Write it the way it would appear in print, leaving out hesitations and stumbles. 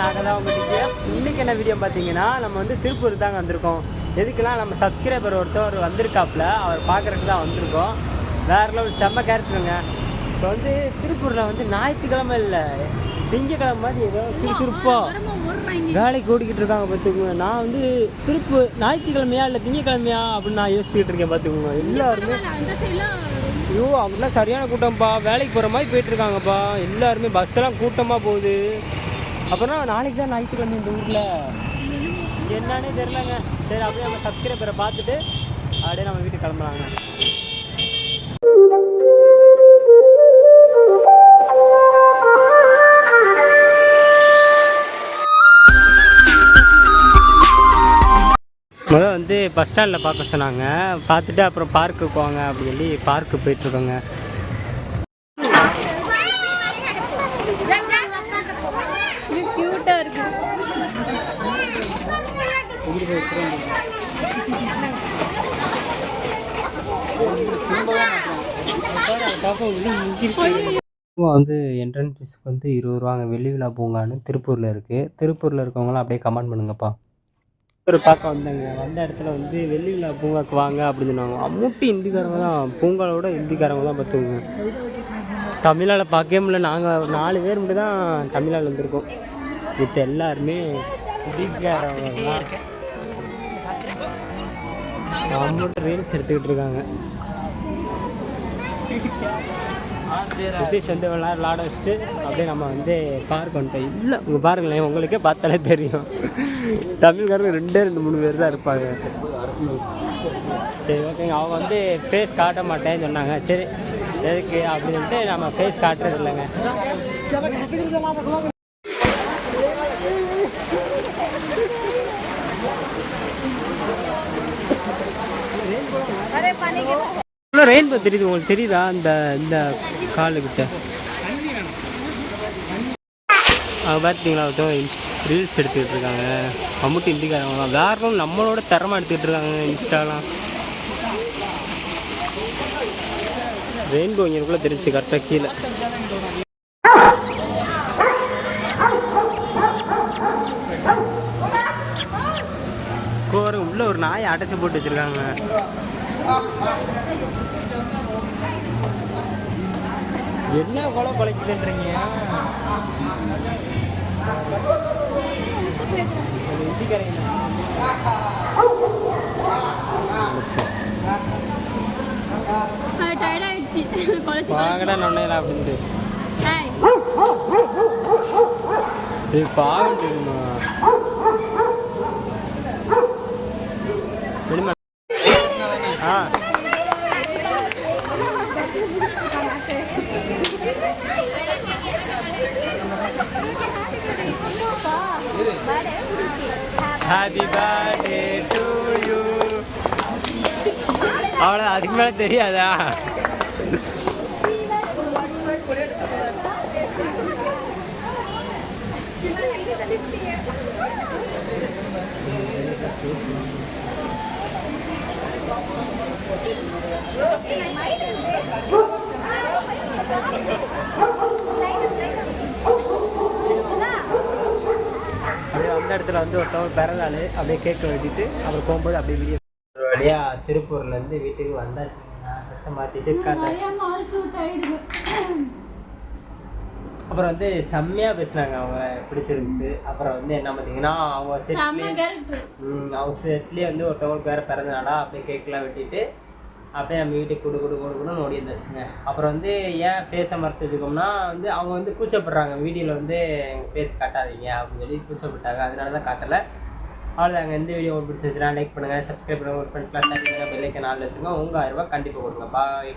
நாங்கள் தான் உங்கள்கிட்ட இன்றைக்கி என்ன வீடியோ பார்த்தீங்கன்னா நம்ம வந்து திருப்பூர் தாங்க வந்திருக்கோம். எதுக்கெல்லாம் நம்ம சப்ஸ்கிரைபர் ஒருத்தர் வந்திருக்காப்புல, அவர் பார்க்குறதுக்கு தான் வந்திருக்கோம். வேறு லெவல் செம்ம கேரக்டருங்க. இப்போ வந்து திருப்பூரில் வந்து ஞாயிற்றுக்கிழமை இல்லை, திங்கக்கிழமை மாதிரி ஏதோ சுறுசுறுப்பாக வேலைக்கு ஓடிக்கிட்டு இருக்காங்க பார்த்துக்கோங்க. நான் வந்து திருப்பூர் ஞாயிற்றுக்கிழமையா இல்லை திங்கக்கிழமையா அப்படின்னு நான் யோசிச்சுக்கிட்டு இருக்கேன் பார்த்துக்கோங்க. எல்லாருமே ஐயோ அவங்களாம் சரியான கூட்டம்ப்பா, வேலைக்கு போகிற மாதிரி போயிட்டுருக்காங்கப்பா. எல்லாருமே பஸ்ஸெல்லாம் கூட்டமாக போகுது. அப்புறம் நாளைக்கு தான் ஞாயிற்றுக்கிழமை இந்த ஊரில் என்னன்னே தெரிலங்க. சரி அப்படியே நம்ம சப்ஸ்கிரைபரை பார்த்துட்டு அப்படியே நம்ம வீட்டுக்கு கிளம்புறாங்க. முதல் வந்து பஸ் ஸ்டாண்டில் பார்க்க சொன்னாங்க. பார்த்துட்டு அப்புறம் பார்க்குக்கு போவாங்க அப்படி சொல்லி பார்க்கு போயிட்டுருக்கோங்க. வந்து என்ட்ரன்ஸ் ஃபீஸ்க்கு வந்து 20 ரூபாங்க. வெள்ளி விழா பூங்கான்னு திருப்பூரில் இருக்குது. திருப்பூரில் இருக்கவங்களாம் அப்படியே கமெண்ட் பண்ணுங்கப்பா. ஒரு பார்க்க வந்தாங்க. வந்த இடத்துல வந்து வெள்ளி விழா பூங்காக்கு வாங்க அப்படின்னு சொன்னாங்க. அம்மூட்டி ஹிந்திக்காரங்க தான், பூங்காவோட ஹிந்திக்காரங்க தான் பார்த்துக்கோங்க. தமிழால் பார்க்கவே முடியல. நாங்கள் 4 பேர் மட்டும் தான் தமிழால் வந்திருக்கோம். மற்ற எல்லாருமே ஹிந்திக்காரவங்க தான். அம்மூட்டி ரீல்ஸ் எடுத்துக்கிட்டு இருக்காங்க. நிதிஷ் வந்து விளாட வச்சுட்டு அப்படியே நம்ம வந்து பார்க் வந்துட்டோம். இல்லை உங்கள் பாருங்களேன், உங்களுக்கே பார்த்தாலே தெரியும். தமிழ்காரங்க 2-3 பேர் தான் இருப்பாங்க. சரி ஓகேங்க. அவங்க வந்து ஃபேஸ் காட்ட மாட்டேன்னு சொன்னாங்க. சரி எதுக்கு அப்படின்னு சொல்லிட்டு நம்ம ஃபேஸ் காட்டுறது இல்லைங்க. ரெயின்போ தெரியுது உங்களுக்கு? தெரியுதா இந்த இந்த காலுக்கிட்ட பார்த்தீங்களா? ரீல்ஸ் எடுத்துக்கிட்டு இருக்காங்க. மம்முட்டி ஹிந்திக்காரங்களாம் வேறு நம்மளோட திறமை எடுத்துக்கிட்டு இருக்காங்க இன்ஸ்டாலாம். ரெயின்போ இங்கேக்குள்ளே தெரிஞ்சு கரெக்டாக கீழே. கோரம் உள்ள ஒரு நாயை அடைச்சி போட்டு வச்சுருக்காங்க. என்ன கொலை கொலைக்குதுன்றீங்க? வாங்கடா நொன்னையெல்லாம் அப்படின்ட்டு பாவட்டுமா ஹாப்பி பர்த்டே டு யூ. அவ்வளோ அதுக்கு மேலே தெரியாதா? அந்த இடத்துல வந்து ஒருத்தவங்க பிறந்தாள். அப்படியே கேட்க வெட்டிட்டு அப்புறம் போகும்போது அப்படியே வீடியோ ஒரு வழியாக திருப்பூர்லேருந்து வீட்டுக்கு வந்தாச்சுங்க. ட்ரெஸ்ஸை மாற்றிட்டு அப்புறம் வந்து செம்மையாக பேசுனாங்க. அவங்க பிடிச்சிருந்துச்சு. அப்புறம் வந்து என்ன பார்த்தீங்கன்னா அவங்க செட்லேயே வந்து ஒருத்தவங்களுக்கு வேறு பிறந்தனாடா அப்படியே கேட்கலாம் வெட்டிட்டு அப்படியே நம்ம வீட்டுக்கு கொடுக்கணும்னு ஓடி வந்துச்சுங்க. அப்புறம் வந்து ஏன் ஃபேஸை மறைச்சி வச்சுக்கோம்னா வந்து அவங்க வந்து கூச்சப்படுறாங்க. வீடியோவில் வந்து எங்கள் ஃபேஸ் காட்டாதீங்க அப்படின்னு சொல்லி கூச்சப்பட்டாங்க. அதனால தான் காட்டலை. அவ்வளோதாங்க. இந்த வீடியோ உங்களுக்கு பிடிச்சிருந்துச்சுன்னா லைக் பண்ணுங்கள், சப்ஸ்கிரைப் பண்ணுங்கள், ஒரு friend plus bell icon all வச்சுக்கோங்க. உங்கள் 1000 ரூபா கண்டிப்பாக கொடுங்க. பாய்.